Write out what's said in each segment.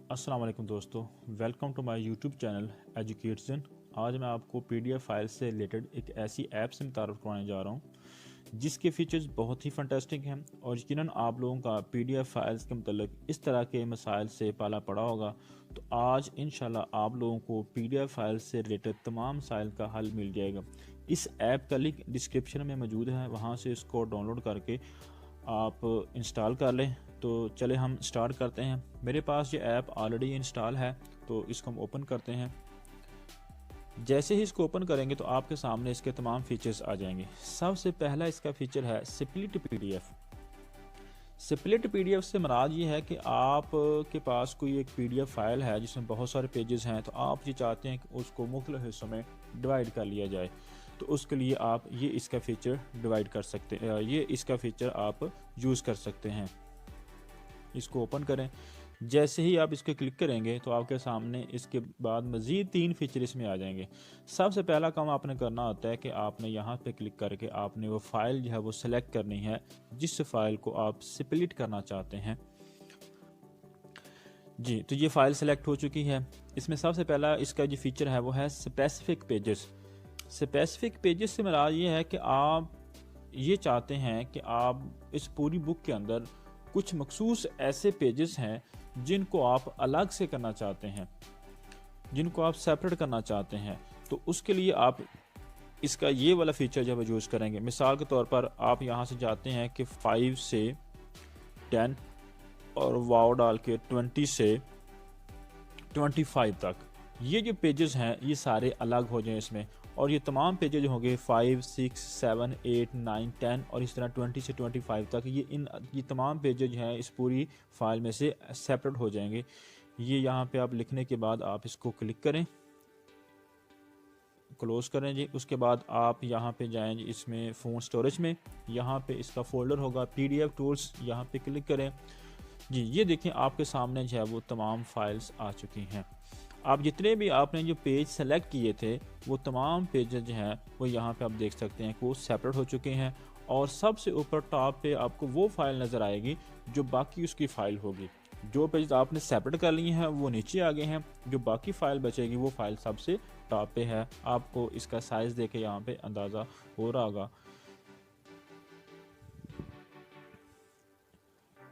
अस्सलाम वालेकुम दोस्तों, welcome to my YouTube channel एजुकेटसन। आज मैं आपको पीडीएफ फाइल से रिलेटेड एक ऐसी ऐप से मुतारफ़ करवाने जा रहा हूँ जिसके फीचर्स बहुत ही फंटास्टिक हैं और यकीनन आप लोगों का पीडीएफ फाइल्स के मतलब इस तरह के मसाइल से पाला पड़ा होगा। तो आज इंशाल्लाह आप लोगों को पीडीएफ फाइल से रिलेटेड तमाम मसाइल का हल मिल जाएगा। इस ऐप का लिंक डिस्क्रिप्शन में मौजूद है, वहाँ से इसको डाउनलोड करके आप इंस्टॉल कर लें। तो चले हम स्टार्ट करते हैं। मेरे पास ये ऐप ऑलरेडी इंस्टॉल है, तो इसको हम ओपन करते हैं। जैसे ही इसको ओपन करेंगे तो आपके सामने इसके तमाम फीचर्स आ जाएंगे। सबसे पहला इसका फीचर है स्प्लिट पीडीएफ। स्प्लिट पीडीएफ से मुराद ये है कि आप के पास कोई एक पीडीएफ फाइल है जिसमें बहुत सारे पेजेस हैं, तो आप ये चाहते हैं कि उसको मुख्तलिफ हिस्सों में डिवाइड कर लिया जाए। तो उसके लिए आप ये इसका फीचर डिवाइड कर सकते हैं, ये इसका फीचर आप यूज़ कर सकते हैं। इसको ओपन करें। जैसे ही आप इसके क्लिक करेंगे तो आपके सामने इसके बाद मज़ीद 3 फीचर इसमें आ जाएंगे। सबसे पहला काम आपने करना होता है कि आपने यहाँ पे क्लिक करके आपने वो फाइल जो है वो सिलेक्ट करनी है जिस फाइल को आप स्प्लिट करना चाहते हैं। जी, तो ये फाइल सेलेक्ट हो चुकी है। इसमें सबसे पहला इसका जो फीचर है वो है स्पेसिफिक पेजेस। स्पेसिफिक पेजेस से मुराद ये है कि आप ये चाहते हैं कि आप इस पूरी बुक के अंदर कुछ मखसूस ऐसे पेजेस हैं जिनको आप अलग से करना चाहते हैं, जिनको आप सेपरेट करना चाहते हैं। तो उसके लिए आप इसका ये वाला फीचर जब यूज़ करेंगे, मिसाल के तौर पर आप यहाँ से जाते हैं कि 5 से 10 और वाव डाल के 20 से 25 तक ये जो पेजेस हैं ये सारे अलग हो जाएं इसमें, और ये तमाम पेजेस होंगे 5, 6, 7, 8, 9, 10 और इस तरह 20 से 25 तक। ये तमाम पेजेस हैं इस पूरी फाइल में से सेपरेट हो जाएंगे। ये यहाँ पे आप लिखने के बाद आप इसको क्लिक करें, क्लोज करें जी। उसके बाद आप यहाँ पे जाएं जी इसमें फ़ोन स्टोरेज में, यहाँ पे इसका फोल्डर होगा पीडीएफ टूल्स, यहाँ पे क्लिक करें जी। ये देखें आपके सामने जो है वो तमाम फाइल्स आ चुकी हैं। आप जितने भी आपने जो पेज सेलेक्ट किए थे वो तमाम पेजेस जो हैं वो यहाँ पे आप देख सकते हैं कि वो सेपरेट हो चुके हैं, और सबसे ऊपर टॉप पे आपको वो फाइल नज़र आएगी जो बाकी उसकी फ़ाइल होगी। जो पेज आपने सेपरेट कर लिए हैं वो नीचे आ गए हैं, जो बाकी फ़ाइल बचेगी वो फाइल सबसे टॉप पे है। आपको इसका साइज़ देके यहाँ पे अंदाज़ा हो रहा होगा।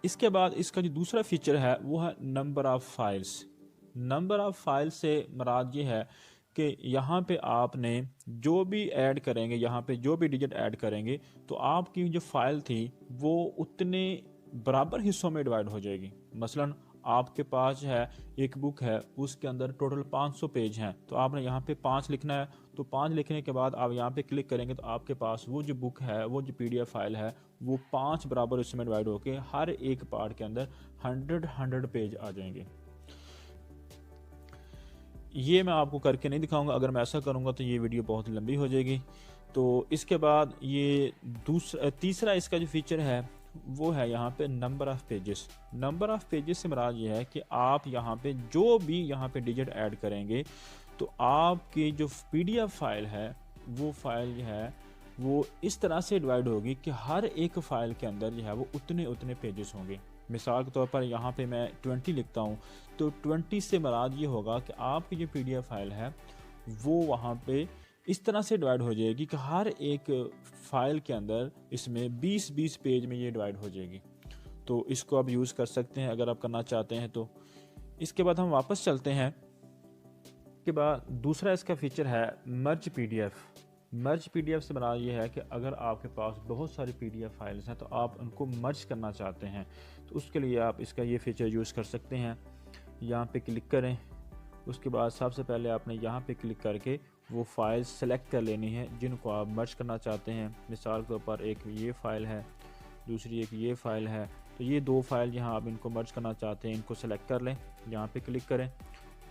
इसके बाद इसका जो दूसरा फीचर है वो है number of files. Number of file से मुराद ये है कि यहाँ पे आपने जो भी ऐड करेंगे, यहाँ पे जो भी डिजिट ऐड करेंगे तो आपकी जो फाइल थी वो उतने बराबर हिस्सों में डिवाइड हो जाएगी। मसलन आपके पास है एक बुक है, उसके अंदर टोटल 500 पेज हैं, तो आपने यहाँ पे 5 लिखना है। तो 5 लिखने के बाद आप यहाँ पे क्लिक करेंगे तो आपके पास वो जो बुक है, वो जो पीडीएफ फाइल है वो 5 बराबर हिस्सों में डिवाइड होकर हर एक पार्ट के अंदर 100 पेज आ जाएंगे। ये मैं आपको करके नहीं दिखाऊंगा, अगर मैं ऐसा करूंगा तो ये वीडियो बहुत लंबी हो जाएगी। तो इसके बाद ये तीसरा इसका जो फीचर है वो है यहाँ पे number of pages. Number of pages से मुराद ये है कि आप यहाँ पे जो भी यहाँ पे डिजिट ऐड करेंगे तो आपकी जो पीडीएफ फाइल है वो फाइल जो है वो इस तरह से डिवाइड होगी कि हर एक फ़ाइल के अंदर जो है वो उतने पेजेस होंगे। मिसाल के तौर पर यहाँ पे मैं 20 लिखता हूँ, तो 20 से मुराद ये होगा कि आपकी जो पीडीएफ फाइल है वो वहाँ पे इस तरह से डिवाइड हो जाएगी कि हर एक फ़ाइल के अंदर इसमें 20-20 पेज में ये डिवाइड हो जाएगी। तो इसको आप यूज़ कर सकते हैं अगर आप करना चाहते हैं तो। इसके बाद हम वापस चलते हैं। के बाद दूसरा इसका फीचर है मर्ज पीडीएफ। मर्ज पीडीएफ से मुराद ये है कि अगर आपके पास बहुत सारी पीडीएफ फाइल्स हैं तो आप उनको मर्ज करना चाहते हैं, तो उसके लिए आप इसका ये फीचर यूज़ कर सकते हैं। यहाँ पे क्लिक करें, उसके बाद सबसे पहले आपने यहाँ पे क्लिक करके वो फाइल सेलेक्ट कर लेनी है जिनको आप मर्ज करना चाहते हैं। मिसाल के ऊपर एक ये फ़ाइल है, दूसरी एक ये फ़ाइल है, तो ये 2 फाइल यहाँ आप इनको मर्ज करना चाहते हैं, इनको सेलेक्ट कर लें, यहाँ पे क्लिक करें।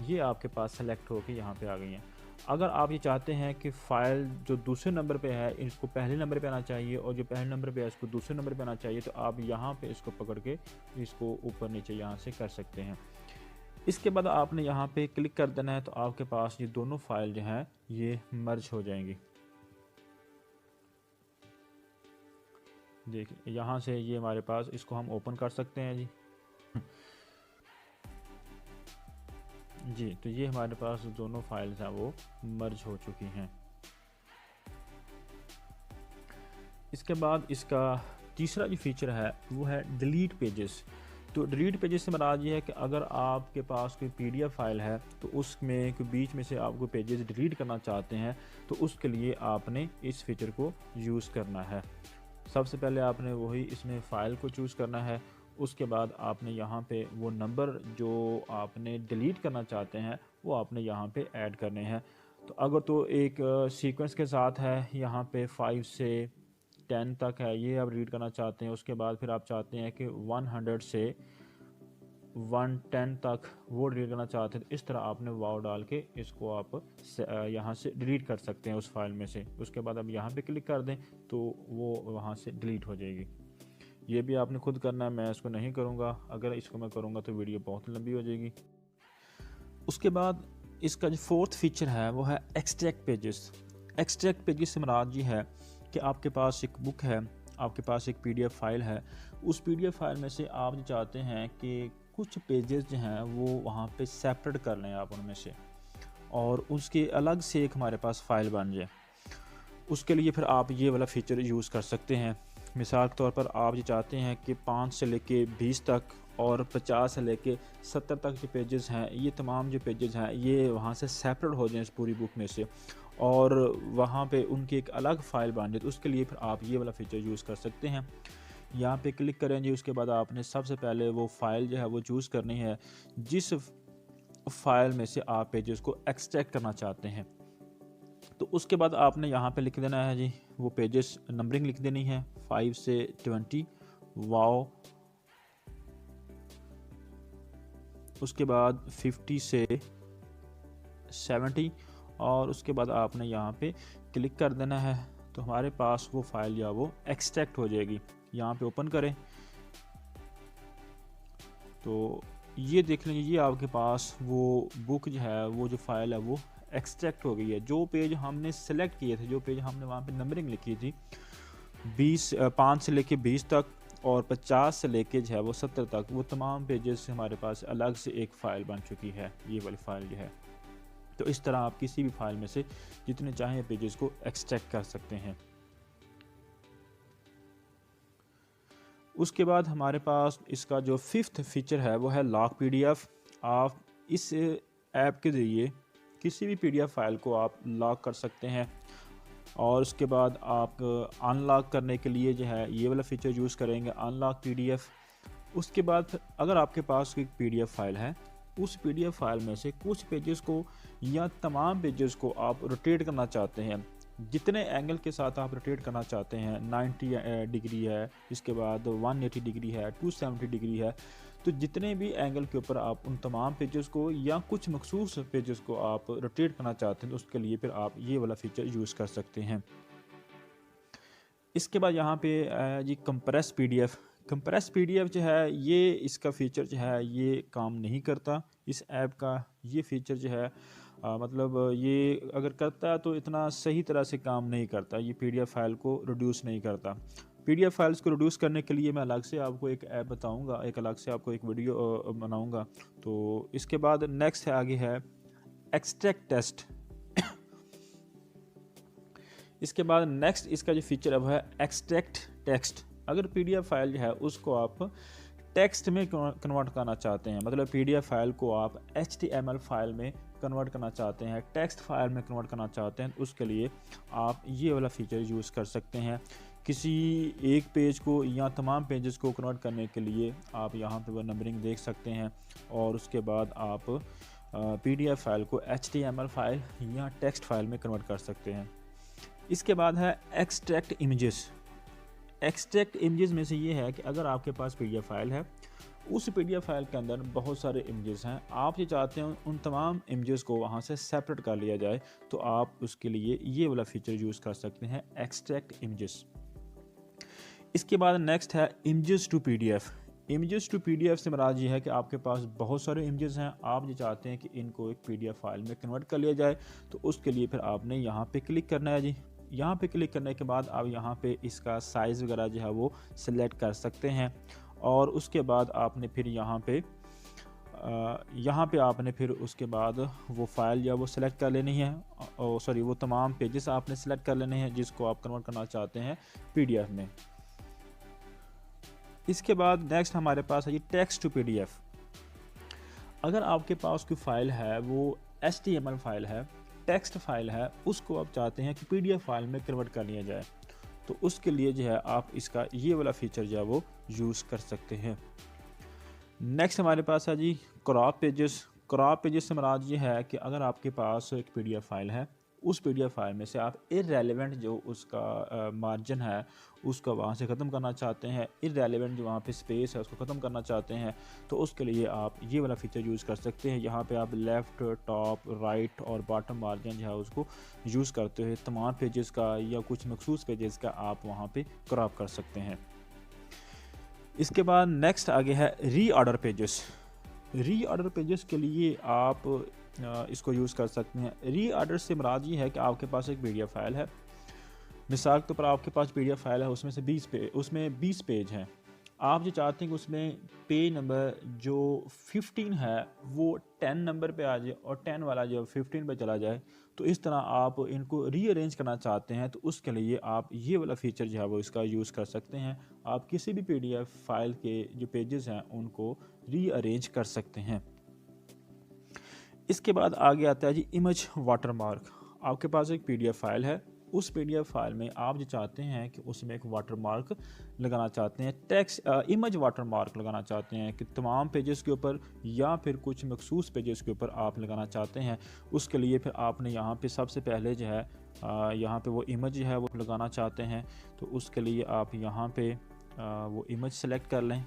ये आपके पास सेलेक्ट होकर यहाँ पे आ गई हैं। अगर आप ये चाहते हैं कि फ़ाइल जो दूसरे नंबर पे है इसको पहले नंबर पे आना चाहिए और जो पहले नंबर पे है इसको दूसरे नंबर पे आना चाहिए, तो आप यहाँ पे इसको पकड़ के इसको ऊपर नीचे यहाँ से कर सकते हैं। इसके बाद आपने यहाँ पे क्लिक कर देना है, तो आपके पास ये दोनों फाइल जो हैं ये मर्ज हो जाएंगी। देखिए यहाँ से ये हमारे पास, इसको हम ओपन कर सकते हैं जी। जी, तो ये हमारे पास दोनों फाइल्स हैं वो मर्ज हो चुकी हैं। इसके बाद इसका तीसरा जो फीचर है वो है डिलीट पेजेस। तो डिलीट पेजेस से मुराद ये है कि अगर आपके पास कोई पीडीएफ फाइल है तो उसमें कोई बीच में से आपको पेजेस डिलीट करना चाहते हैं तो उसके लिए आपने इस फीचर को यूज़ करना है। सबसे पहले आपने वही इसमें फ़ाइल को चूज़ करना है। उसके बाद आपने यहाँ पे वो नंबर जो आपने डिलीट करना चाहते हैं वो आपने यहाँ पे ऐड करने हैं। तो अगर तो एक सीक्वेंस के साथ है, यहाँ पे 5 से 10 तक है, ये आप रीड करना चाहते हैं। उसके बाद फिर आप चाहते हैं कि 100 से 110 तक वो डिलीट करना चाहते हैं, तो इस तरह आपने वाव डाल के इसको आप यहाँ से डिलीट कर सकते हैं उस फाइल में से। उसके बाद आप यहाँ पे क्लिक कर दें तो वो वहाँ से डिलीट हो जाएगी। ये भी आपने खुद करना है, मैं इसको नहीं करूँगा। अगर इसको मैं करूँगा तो वीडियो बहुत लंबी हो जाएगी। उसके बाद इसका जो फोर्थ फीचर है वो है एक्सट्रैक्ट पेजेस। एक्सट्रैक्ट पेजेस से मुराद ये है कि आपके पास एक बुक है, आपके पास एक पीडीएफ फाइल है, उस पीडीएफ फाइल में से आप चाहते हैं कि कुछ पेजेस जो हैं वो वहाँ पे सेपरेट कर लें आप उनमें से, और उसके अलग से एक हमारे पास फ़ाइल बन जाए। उसके लिए फिर आप ये वाला फ़ीचर यूज़ कर सकते हैं। मिसाल के तौर पर आप ये चाहते हैं कि 5 से लेके 20 तक और 50 से लेके 70 तक जो पेजेस हैं, ये तमाम जो पेजेस हैं ये वहाँ से सेपरेट हो जाएं इस पूरी बुक में से, और वहाँ पे उनकी एक अलग फ़ाइल बन जाए। तो उसके लिए फिर आप ये वाला फ़ीचर यूज़ कर सकते हैं। यहाँ पे क्लिक करें जी। उसके बाद आपने सबसे पहले वो फ़ाइल जो है वो चूज़ करनी है जिस फ़ाइल में से आप पेजेस को एक्सट्रैक्ट करना चाहते हैं। तो उसके बाद आपने यहाँ पे लिख देना है जी, वो पेजेस नंबरिंग लिख देनी है 5 से 20 वाव, उसके बाद 50 से 70, और उसके बाद आपने यहाँ पे क्लिक कर देना है। तो हमारे पास वो फाइल या वो एक्सट्रैक्ट हो जाएगी। यहाँ पे ओपन करें तो ये देख लेंगे, ये आपके पास वो बुक जो है, वो जो फाइल है वो एक्सट्रैक्ट हो गई है। जो पेज हमने सेलेक्ट किए थे, जो पेज हमने वहाँ पे नंबरिंग लिखी थी 5 से लेके 20 तक और 50 से लेके जो है वो 70 तक, वो तमाम पेजेस हमारे पास अलग से एक फ़ाइल बन चुकी है, ये वाली फ़ाइल जो है। तो इस तरह आप किसी भी फाइल में से जितने चाहें पेजेस को एक्सट्रैक्ट कर सकते हैं। उसके बाद हमारे पास इसका जो फिफ्थ फीचर है वो है लॉक पीडीएफ। आप इस ऐप के ज़रिए किसी भी पीडीएफ फाइल को आप लॉक कर सकते हैं, और उसके बाद आप अनलॉक करने के लिए जो है ये वाला फीचर यूज़ करेंगे, अनलॉक पीडीएफ। उसके बाद अगर आपके पास कोई पीडीएफ फाइल है, उस पीडीएफ फाइल में से कुछ पेजेस को या तमाम पेजेस को आप रोटेट करना चाहते हैं, जितने एंगल के साथ आप रोटेट करना चाहते हैं, 90 डिग्री है, इसके बाद 180 डिग्री है, 270 डिग्री है, तो जितने भी एंगल के ऊपर आप उन तमाम पेजेस को या कुछ मखसूस पेजेस को आप रोटेट करना चाहते हैं, तो उसके लिए फिर आप ये वाला फीचर यूज़ कर सकते हैं। इसके बाद यहाँ पे जी कंप्रेस पीडीएफ। कंप्रेस पीडीएफ जो है ये इसका फ़ीचर जो है ये काम नहीं करता। इस ऐप का ये फ़ीचर जो है मतलब ये अगर करता है तो इतना सही तरह से काम नहीं करता। ये पीडीएफ फाइल को रिड्यूस नहीं करता। पीडीएफ फाइल्स को रिड्यूस करने के लिए मैं अलग से आपको एक ऐप बताऊंगा, एक अलग से आपको एक वीडियो बनाऊंगा। तो इसके बाद नेक्स्ट है, आगे है एक्सट्रैक्ट टेक्स्ट। इसके बाद नेक्स्ट इसका जो फीचर है वो है एक्सट्रैक्ट टेक्स्ट। अगर पीडीएफ फाइल जो है उसको आप टेक्स्ट में कन्वर्ट करना चाहते हैं, मतलब पीडीएफ फाइल को आप HTML फाइल में कन्वर्ट करना चाहते हैं, टेक्स्ट फाइल में कन्वर्ट करना चाहते हैं, तो उसके लिए आप ये वाला फीचर यूज़ कर सकते हैं। किसी एक पेज को या तमाम पेजेस को कन्वर्ट करने के लिए आप यहाँ पे वो नंबरिंग देख सकते हैं, और उसके बाद आप पीडीएफ फाइल को HTML फाइल या टेक्स्ट फाइल में कन्वर्ट कर सकते हैं। इसके बाद है एक्सट्रैक्ट इमेजेस। एक्सट्रैक्ट इमेजेस में से ये है कि अगर आपके पास पीडीएफ फाइल है, उस पीडीएफ फाइल के अंदर बहुत सारे इमेजेस हैं, आप ये चाहते हैं उन तमाम इमेजेस को वहाँ से सेपरेट कर लिया जाए, तो आप उसके लिए ये वाला फीचर यूज़ कर सकते हैं, एक्सट्रैक्ट इमेजेस। इसके बाद नेक्स्ट है images to PDF. Images to PDF से मुराद ये है कि आपके पास बहुत सारे इमेजेस हैं, आप ये चाहते हैं कि इनको एक पीडीएफ फाइल में कन्वर्ट कर लिया जाए, तो उसके लिए फिर आपने यहाँ पे क्लिक करना है जी। यहाँ पे क्लिक करने के बाद आप यहाँ पे इसका साइज़ वगैरह जो है वो सिलेक्ट कर सकते हैं, और उसके बाद आपने फिर यहाँ पे यहाँ पे आपने फिर उसके बाद वो फ़ाइल या वो सिलेक्ट कर लेनी है, सॉरी वो तमाम पेजेस आपने सिलेक्ट कर लेने हैं जिसको आप कन्वर्ट करना चाहते हैं PDF में। इसके बाद नेक्स्ट हमारे पास है ये टेक्स्ट टू PDF। अगर आपके पास कोई फ़ाइल है वो HTML फाइल है, टेक्स्ट फाइल है, उसको आप चाहते हैं कि PDF फाइल में कन्वर्ट कर लिया जाए, तो उसके लिए जो है आप इसका ये वाला फीचर जो है वो यूज़ कर सकते हैं। नेक्स्ट हमारे पास है जी क्रॉप पेजेस। क्रॉप पेजेस से मुराद ये है कि अगर आपके पास एक PDF फाइल है, उस PDF फाइल में से आप इररेलेवेंट जो उसका मार्जिन है उसको वहाँ से ख़त्म करना चाहते हैं, इररेलेवेंट जो वहाँ पे स्पेस है उसको ख़त्म करना चाहते हैं, तो उसके लिए आप ये वाला फीचर यूज़ कर सकते हैं। यहाँ पे आप लेफ़्ट, टॉप, राइट और बॉटम मार्जिन जो है उसको यूज़ करते हुए तमाम पेजेस का या कुछ मखसूस पेजेस का आप वहाँ पे क्रॉप कर सकते हैं। इसके बाद नेक्स्ट आगे है रीऑर्डर पेजेस। रीऑर्डर पेजेस के लिए आप इसको यूज़ कर सकते हैं। रीऑर्डर से मुराद ये है कि आपके पास एक PDF फाइल है, मिसाल के तौर पर आपके पास PDF फाइल है, उसमें से 20 पेज हैं। आप जो चाहते हैं कि उसमें पेज नंबर जो 15 है वो 10 नंबर पे आ जाए और 10 वाला जो 15 पे चला जाए, तो इस तरह आप इनको रीअरेंज करना चाहते हैं, तो उसके लिए आप ये वाला फीचर जो है वो इसका यूज़ कर सकते हैं। आप किसी भी PDF फाइल के जो पेजेस हैं उनको रीअरेंज कर सकते हैं। इसके बाद आगे आता है जी इमेज वाटरमार्क। आपके पास एक PDF फाइल है, उस PDF फाइल में आप जो चाहते हैं कि उसमें एक वाटरमार्क लगाना चाहते हैं, टेक्स्ट इमेज वाटरमार्क लगाना चाहते हैं कि तमाम पेजेस के ऊपर या फिर कुछ मखसूस पेजेस के ऊपर आप लगाना चाहते हैं। उसके लिए फिर आपने यहाँ पे सबसे पहले जो है यहाँ पे वो इमेज जो है वो लगाना चाहते हैं, तो उसके लिए आप यहाँ पे वो इमेज सेलेक्ट कर लें।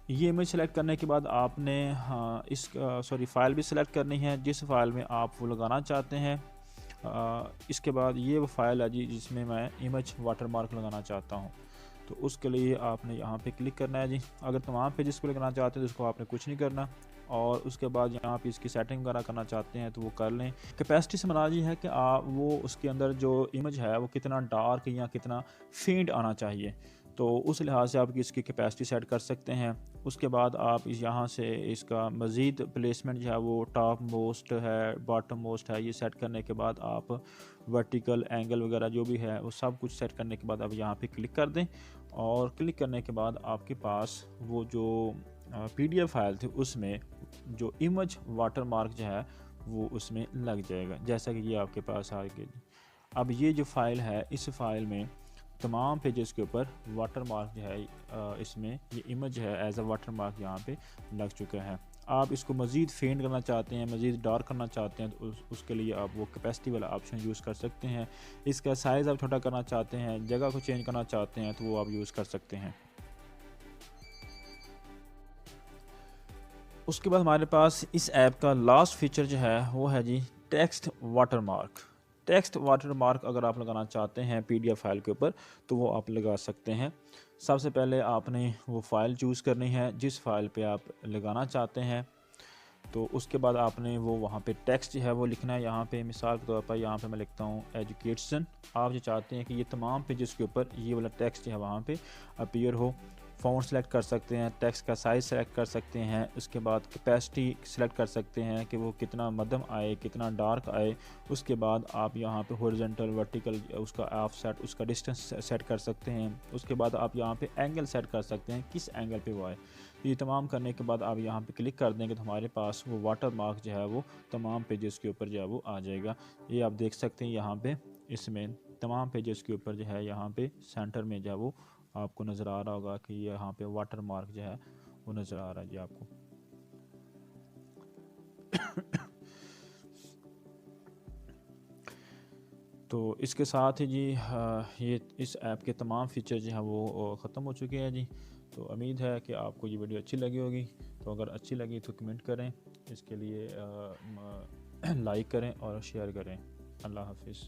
ये इमेज सेलेक्ट करने के बाद आपने फ़ाइल भी सिलेक्ट करनी है जिस फाइल में आप वो लगाना चाहते हैं। इसके बाद ये वो फाइल है जी जिसमें मैं इमेज वाटरमार्क लगाना चाहता हूँ, तो उसके लिए आपने यहाँ पे क्लिक करना है जी। अगर तमाम पेजेस को लगाना चाहते हैं तो उसको आपने कुछ नहीं करना, और उसके बाद यहाँ पे इसकी सेटिंग वगैरह करना चाहते हैं तो वो कर लें। कैपेसिटी से मना ये है कि वो उसके अंदर जो इमेज है वो कितना डार्क या कितना फेंट आना चाहिए, तो उस लिहाज से आप इसकी कैपेसिटी सेट कर सकते हैं। उसके बाद आप यहाँ से इसका मज़ीद प्लेसमेंट जो है वो टॉप मोस्ट है, बॉटम मोस्ट है, ये सेट करने के बाद आप वर्टिकल एंगल वगैरह जो भी है वो सब कुछ सेट करने के बाद आप यहाँ पे क्लिक कर दें, और क्लिक करने के बाद आपके पास वो जो PDF फाइल थी उसमें जो इमेज वाटरमार्क जो है वो उसमें लग जाएगा, जैसा कि ये आपके पास आ गया। अब ये जो फ़ाइल है इस फाइल में तमाम पेजेस के ऊपर वाटरमार्क जो है इसमें ये इमेज है एज अ वाटरमार्क यहाँ पे लग चुका है। आप इसको मज़ीद फेंट करना चाहते हैं, मज़ीद डार्क करना चाहते हैं, तो उसके लिए आप वो कैपेसिटी वाला ऑप्शन यूज़ कर सकते हैं। इसका साइज़ आप छोटा करना चाहते हैं, जगह को चेंज करना चाहते हैं, तो वो आप यूज़ कर सकते हैं। उसके बाद हमारे पास इस ऐप का लास्ट फीचर जो है वो है जी टेक्स्ट वाटरमार्क। टेक्स्ट वाटरमार्क अगर आप लगाना चाहते हैं PDF फाइल के ऊपर तो वो आप लगा सकते हैं। सबसे पहले आपने वो फ़ाइल चूज़ करनी है जिस फाइल पे आप लगाना चाहते हैं, तो उसके बाद आपने वो वहाँ पे टेक्स्ट जो है वो लिखना है। यहाँ पे मिसाल के तौर पर यहाँ पे मैं लिखता हूँ एजुकेशन। आप जो चाहते हैं कि ये तमाम पेजेस के ऊपर ये वाला टेक्स्ट जो है वहाँ पे अपीयर हो, फ़ॉन्ट सेलेक्ट कर सकते हैं, टेक्स्ट का साइज़ सेलेक्ट कर सकते हैं, उसके बाद कैपेसिटी सेलेक्ट कर सकते हैं कि वो कितना मध्यम आए, कितना डार्क आए। उसके बाद आप यहाँ पे हॉरिजॉन्टल, वर्टिकल उसका ऑफसेट, उसका डिस्टेंस सेट कर सकते हैं। उसके बाद आप यहाँ पे एंगल सेट कर सकते हैं किस एंगल पे वो आए। ये तमाम करने के बाद आप यहाँ पे क्लिक कर देंगे तो हमारे पास वो वाटरमार्क जो है वो तमाम पेजेस के ऊपर जो है वो आ जाएगा। ये आप देख सकते हैं यहाँ पे इसमें तमाम पेजेस के ऊपर जो है यहाँ पे सेंटर में जो है वो आपको नज़र आ रहा होगा कि यहाँ पे वाटरमार्क जो है वो नज़र आ रहा है जी आपको। तो इसके साथ ही जी ये इस ऐप के तमाम फीचर जो हैं वो ख़त्म हो चुके हैं जी। तो उम्मीद है कि आपको ये वीडियो अच्छी लगी होगी। तो अगर अच्छी लगी तो कमेंट करें, इसके लिए लाइक करें और शेयर करें। अल्लाह हाफिज़।